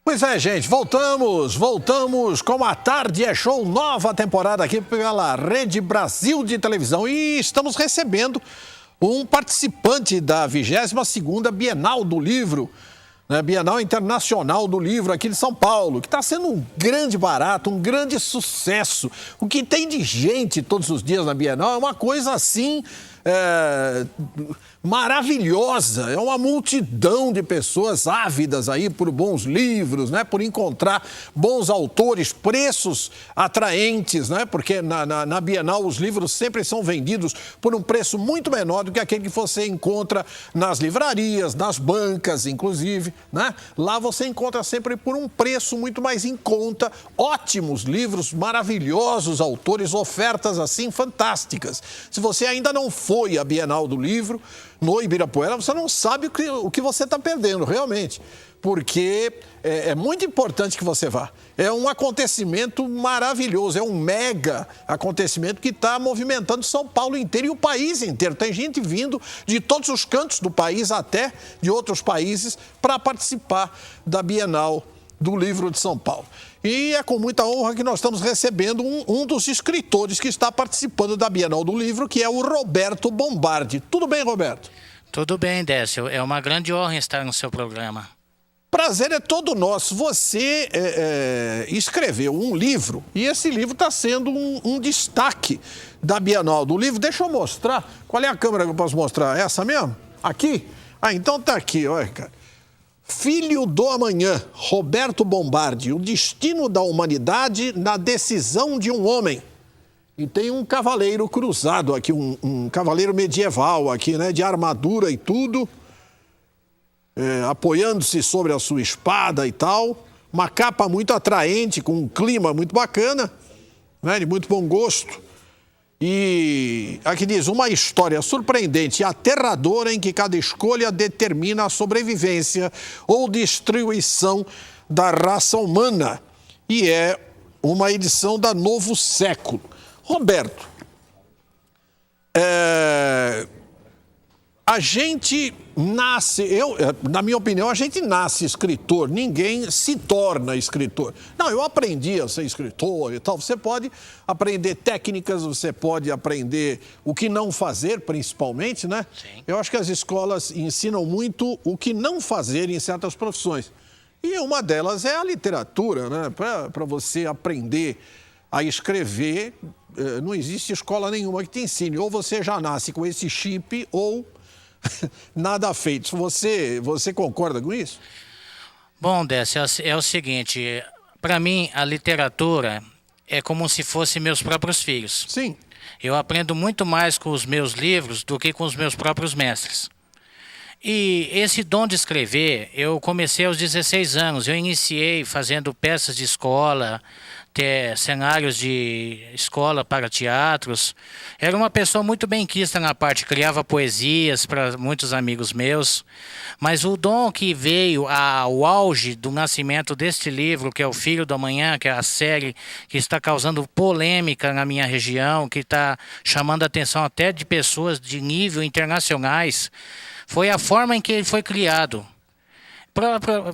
Pois é, gente, voltamos com a Tarde é Show, nova temporada aqui pela Rede Brasil de televisão e estamos recebendo um participante da 22ª Bienal do Livro, né, Bienal Internacional do Livro aqui de São Paulo, que está sendo um grande barato, um grande sucesso. O que tem de gente todos os dias na Bienal é uma coisa assim... maravilhosa, é uma multidão de pessoas ávidas aí por bons livros, né? Por encontrar bons autores, preços atraentes, né? Porque na Bienal os livros sempre são vendidos por um preço muito menor do que aquele que você encontra nas livrarias, nas bancas, inclusive, né? Lá você encontra sempre por um preço muito mais em conta, ótimos livros, maravilhosos autores, ofertas assim fantásticas. Se você ainda não foi à Bienal do Livro, no Ibirapuera, você não sabe o que você está perdendo, realmente. Porque é muito importante que você vá. É um acontecimento maravilhoso, é um mega acontecimento que está movimentando São Paulo inteiro e o país inteiro. Tem gente vindo de todos os cantos do país, até de outros países, para participar da Bienal do Livro de São Paulo. E é com muita honra que nós estamos recebendo um dos escritores que está participando da Bienal do Livro, que é o Roberto Bombardi. Tudo bem, Roberto? Tudo bem, Décio. É uma grande honra estar no seu programa. Prazer é todo nosso. Você escreveu um livro e esse livro está sendo um destaque da Bienal do Livro. Deixa eu mostrar. Qual é a câmera que eu posso mostrar? Essa mesmo? Aqui? Ah, então tá aqui, olha, cara. Filho do Amanhã, Roberto Bombardi, o destino da humanidade na decisão de um homem. E tem um cavaleiro cruzado aqui, um cavaleiro medieval aqui, né, de armadura e tudo, apoiando-se sobre a sua espada e tal. Uma capa muito atraente, com um clima muito bacana, né, de muito bom gosto. E aqui diz, uma história surpreendente e aterradora em que cada escolha determina a sobrevivência ou destruição da raça humana. E é uma edição da Novo Século. Roberto, a gente nasce, na minha opinião, a gente nasce escritor, ninguém se torna escritor. Não, eu aprendi a ser escritor e tal. Você pode aprender técnicas, você pode aprender o que não fazer, principalmente, né? Sim. Eu acho que as escolas ensinam muito o que não fazer em certas profissões. E uma delas é a literatura, né? Para você aprender a escrever, não existe escola nenhuma que te ensine. Ou você já nasce com esse chip, ou nada feito. Você concorda com isso? Bom, Décio, é o seguinte, para mim a literatura é como se fossem meus próprios filhos. Sim. Eu aprendo muito mais com os meus livros do que com os meus próprios mestres. E esse dom de escrever, eu comecei aos 16 anos. Eu iniciei fazendo peças de escola, cenários de escola para teatros. Era uma pessoa muito benquista na parte, criava poesias para muitos amigos meus. Mas o dom que veio ao auge do nascimento deste livro, que é o Filho do Amanhã, que é a série que está causando polêmica na minha região, que está chamando a atenção até de pessoas de nível internacionais, foi a forma em que ele foi criado.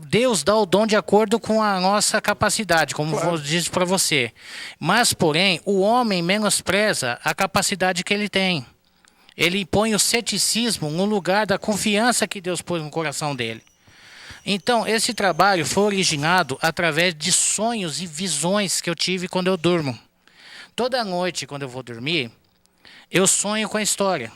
Deus dá o dom de acordo com a nossa capacidade, como eu disse para você. Mas, porém, o homem menospreza a capacidade que ele tem. Ele põe o ceticismo no lugar da confiança que Deus pôs no coração dele. Então, esse trabalho foi originado através de sonhos e visões que eu tive quando eu durmo. Toda noite, quando eu vou dormir, eu sonho com a história.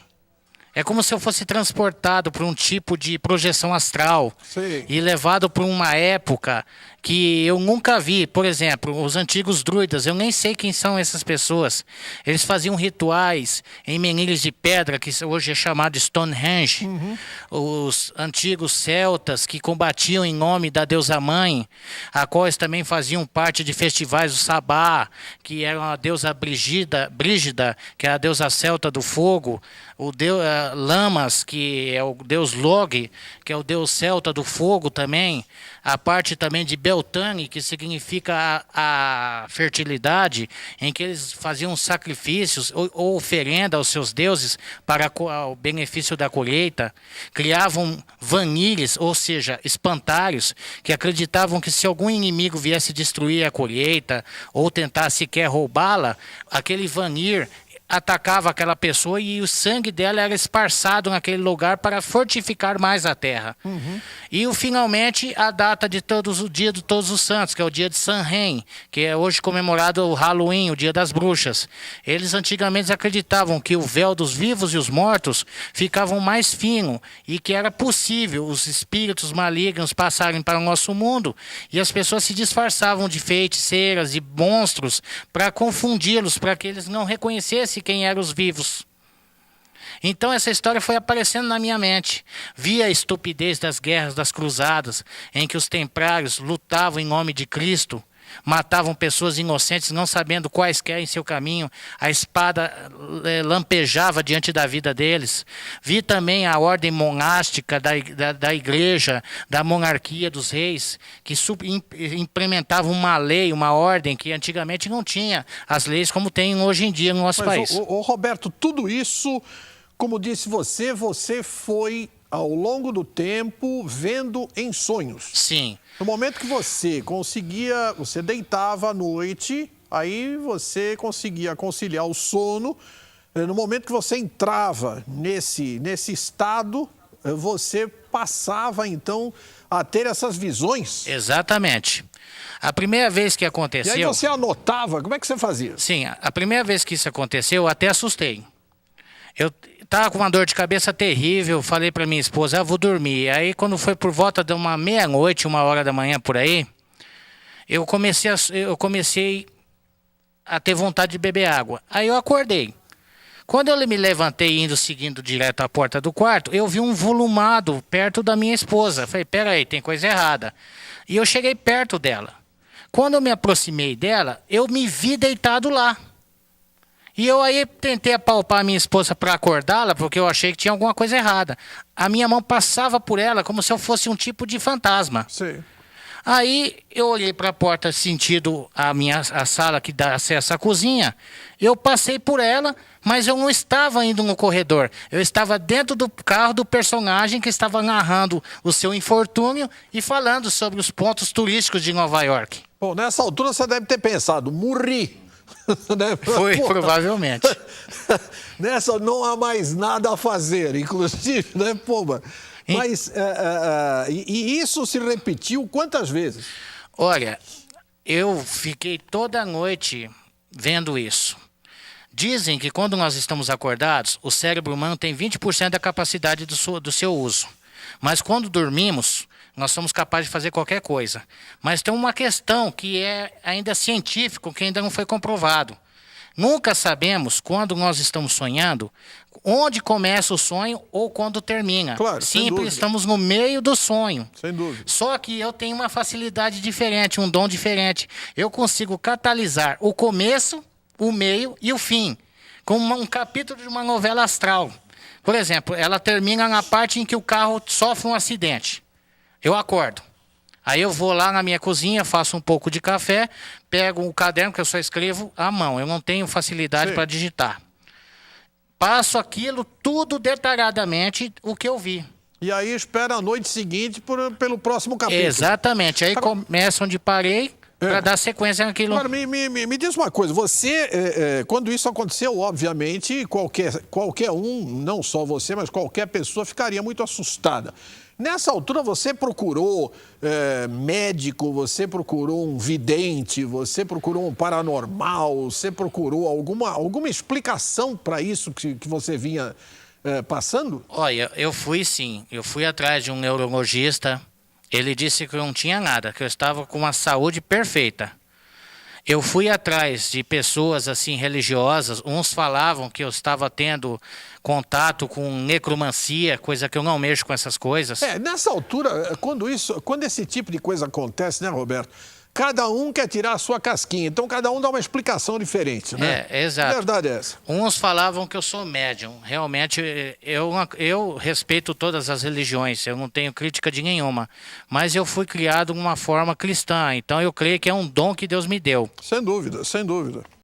É como se eu fosse transportado por um tipo de projeção astral. Sim. E levado para uma época que eu nunca vi. Por exemplo, os antigos druidas, eu nem sei quem são essas pessoas. Eles faziam rituais em menires de pedra, que hoje é chamado Stonehenge. Uhum. Os antigos celtas que combatiam em nome da deusa mãe, a quais também faziam parte de festivais do Sabá, que era a deusa Brígida, que é a deusa celta do fogo. O deus Lamas, que é o deus Log, que é o deus celta do fogo também. A parte também de Beltane, que significa a fertilidade, em que eles faziam sacrifícios ou oferenda aos seus deuses para o benefício da colheita. Criavam vanires, ou seja, espantalhos, que acreditavam que se algum inimigo viesse destruir a colheita ou tentar sequer roubá-la, aquele vanir atacava aquela pessoa e o sangue dela era esparçado naquele lugar para fortificar mais a terra. E finalmente a data de o dia de Todos os Santos, que é o dia de Samhain, que é hoje comemorado o Halloween, o dia das bruxas. Eles antigamente acreditavam que o véu dos vivos e os mortos ficavam mais fino e que era possível os espíritos malignos passarem para o nosso mundo e as pessoas se disfarçavam de feiticeiras e monstros para confundi-los, para que eles não reconhecessem quem eram os vivos. Então essa história foi aparecendo na minha mente. Vi a estupidez das guerras das cruzadas, em que os templários lutavam em nome de Cristo, matavam pessoas inocentes, não sabendo quaisquer em seu caminho, a espada lampejava diante da vida deles. Vi também a ordem monástica da igreja, da monarquia dos reis, que implementavam uma lei, uma ordem que antigamente não tinha as leis como tem hoje em dia no nosso país. Roberto, tudo isso, como disse você foi ao longo do tempo vendo em sonhos. Sim. No momento que você conseguia, você deitava à noite, aí você conseguia conciliar o sono. No momento que você entrava nesse estado, você passava, então, a ter essas visões. Exatamente. A primeira vez que aconteceu... E aí você anotava, como é que você fazia? Sim, a primeira vez que isso aconteceu, eu até assustei. Eu estava com uma dor de cabeça terrível, falei para minha esposa, vou dormir. Aí quando foi por volta de uma meia-noite, 1h da manhã por aí, eu comecei a ter vontade de beber água. Aí eu acordei. Quando eu me levantei indo seguindo direto à porta do quarto, eu vi um volumado perto da minha esposa. Falei, peraí, tem coisa errada. E eu cheguei perto dela. Quando eu me aproximei dela, eu me vi deitado lá. E eu aí tentei apalpar a minha esposa para acordá-la, porque eu achei que tinha alguma coisa errada. A minha mão passava por ela como se eu fosse um tipo de fantasma. Sim. Aí eu olhei para a porta sentido a sala que dá acesso à cozinha. Eu passei por ela, mas eu não estava indo no corredor. Eu estava dentro do carro do personagem que estava narrando o seu infortúnio e falando sobre os pontos turísticos de Nova York. Bom, nessa altura você deve ter pensado, morri. Né? Foi, provavelmente. Nessa não há mais nada a fazer, inclusive, né, Pomba? Mas, e isso se repetiu quantas vezes? Olha, eu fiquei toda noite vendo isso. Dizem que quando nós estamos acordados, o cérebro humano tem 20% da capacidade do seu uso. Mas quando dormimos, nós somos capazes de fazer qualquer coisa. Mas tem uma questão que é ainda científico, que ainda não foi comprovado. Nunca sabemos, quando nós estamos sonhando, onde começa o sonho ou quando termina. Claro, Sempre estamos no meio do sonho. Sem dúvida. Só que eu tenho uma facilidade diferente, um dom diferente. Eu consigo catalisar o começo, o meio e o fim, como um capítulo de uma novela astral. Por exemplo, ela termina na parte em que o carro sofre um acidente. Eu acordo. Aí eu vou lá na minha cozinha, faço um pouco de café, pego o caderno, que eu só escrevo à mão. Eu não tenho facilidade para digitar. Passo aquilo tudo detalhadamente, o que eu vi. E aí espera a noite seguinte pelo próximo capítulo. Exatamente. Aí começa onde parei para dar sequência naquilo. Agora, me diz uma coisa. Você, quando isso aconteceu, obviamente, qualquer um, não só você, mas qualquer pessoa ficaria muito assustada. Nessa altura você procurou médico, você procurou um vidente, você procurou um paranormal, você procurou alguma explicação para isso que você vinha passando? Olha, eu fui sim. Eu fui atrás de um neurologista. Ele disse que eu não tinha nada, que eu estava com uma saúde perfeita. Eu fui atrás de pessoas assim religiosas, uns falavam que eu estava tendo contato com necromancia, coisa que eu não mexo com essas coisas. Nessa altura, quando esse tipo de coisa acontece, né, Roberto? cada um quer tirar a sua casquinha. Então, cada um dá uma explicação diferente, né? Exato. A verdade é essa. Uns falavam que eu sou médium. Realmente, eu respeito todas as religiões, eu não tenho crítica de nenhuma. Mas eu fui criado de uma forma cristã, então eu creio que é um dom que Deus me deu. Sem dúvida, sem dúvida.